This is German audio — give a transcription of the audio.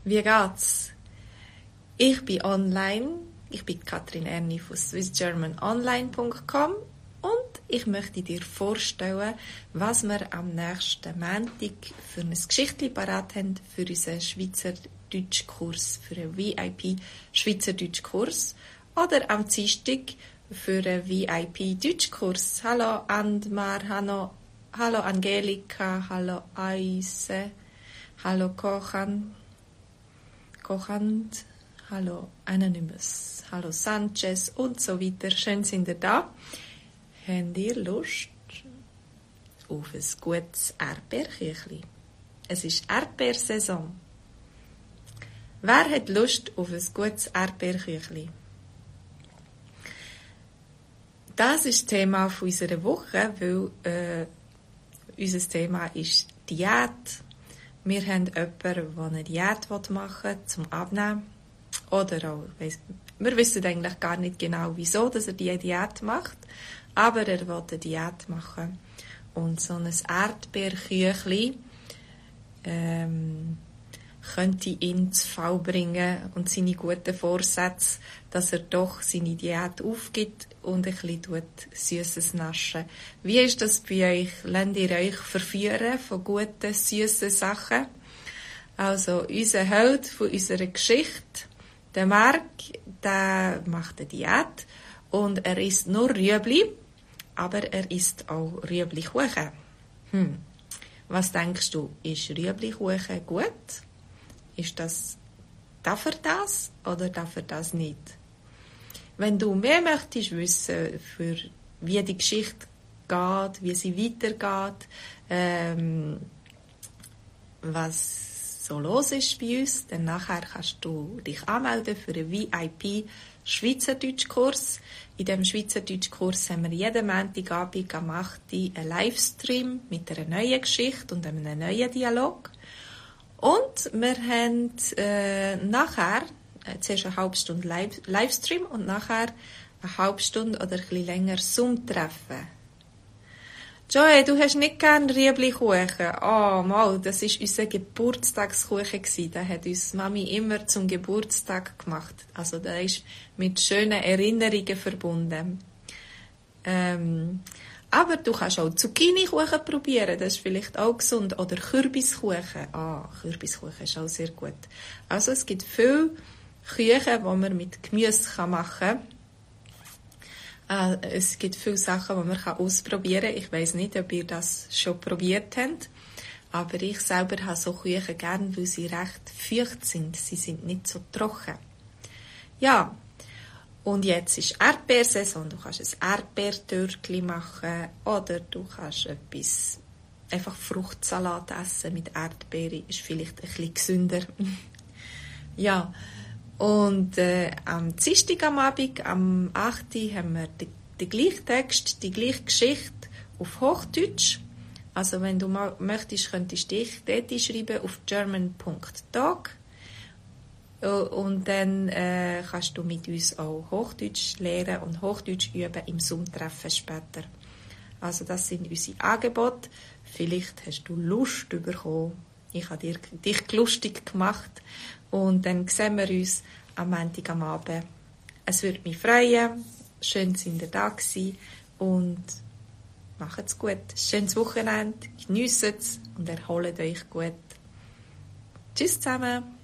Wie geht's? Ich bin online. Ich bin Katrin Erni von swissgermanonline.com und ich möchte dir vorstellen, was wir am nächsten Montag für ein Geschichtli parat haben für unseren Schweizerdeutschkurs, für einen VIP-Schweizerdeutschkurs oder am Dienstag für einen VIP-Deutschkurs. Hallo Andmar, hallo Angelika, hallo Aise, hallo Kochand, hallo Anonymous, hallo Sanchez und so weiter. Schön sind ihr da. Habt ihr Lust auf ein gutes Erdbeerküchli? Es ist Erdbeersaison. Wer hat Lust auf ein gutes Erdbeerküchli? Das ist das Thema unserer Woche, weil unser Thema ist Diät. Wir haben jemanden, der eine Diät machen will, zum Abnehmen. Oder auch, wir wissen eigentlich gar nicht genau, wieso dass er diese Diät macht, aber er will eine Diät machen. Und so ein Erdbeerküchli könnte ihn zu Fall bringen und seine guten Vorsätze, dass er doch seine Diät aufgibt und ein bisschen Süßes naschen. Wie ist das bei euch? Lasst ihr euch verführen von guten, süßen Sachen? Also, unser Held von unserer Geschichte, der Marc, der macht eine Diät und er isst nur Rüebli, aber er isst auch Rüeblikuchen. Was denkst du, ist Rüeblikuchen gut? Darf er das oder darf er das nicht? Wenn du mehr möchtest wissen, wie die Geschichte geht, wie sie weitergeht, was so los ist bei uns, dann nachher kannst du dich anmelden für einen VIP-Schweizerdeutschkurs. In diesem Schweizerdeutschkurs haben wir jeden Montagabend am 8. Uhr einen Livestream mit einer neuen Geschichte und einem neuen Dialog. Und wir haben nachher zuerst eine halbe Stunde Livestream und nachher eine halbe Stunde oder ein bisschen länger Zoom-Treffen. Joey, du hast nicht gern Rüeblikuchen. Oh, mal, das war unser Geburtstagskuchen. Den hat uns Mami immer zum Geburtstag gemacht. Also, der ist mit schönen Erinnerungen verbunden. Aber du kannst auch Zucchini-Kuchen probieren, das ist vielleicht auch gesund. Oder Kürbiskuchen. Kürbiskuchen ist auch sehr gut. Also es gibt viele Küchen, die man mit Gemüse machen kann. Es gibt viele Sachen, die man ausprobieren kann. Ich weiss nicht, ob ihr das schon probiert habt. Aber ich selber habe so Küchen gern, weil sie recht feucht sind. Sie sind nicht so trocken. Ja. Und jetzt ist Erdbeersaison. Du kannst ein Erdbeertürkli machen oder du kannst einfach Fruchtsalat essen mit Erdbeere. Ist vielleicht ein bisschen gesünder. Ja. Und am Dienstag am Abend, am 8. Uhr, haben wir den gleichen Text, die gleiche Geschichte auf Hochdeutsch. Also wenn du möchtest, könntest du dich dort schreiben auf german.talk. Und dann kannst du mit uns auch Hochdeutsch lernen und Hochdeutsch üben im Zoom-Treffen später. Also das sind unsere Angebote. Vielleicht hast du Lust bekommen. Ich habe dich lustig gemacht. Und dann sehen wir uns am Montag am Abend. Es würde mich freuen. Schön, dass ihr da gewesen. Und macht's gut. Schönes Wochenende. Geniesst es und erholt euch gut. Tschüss zusammen.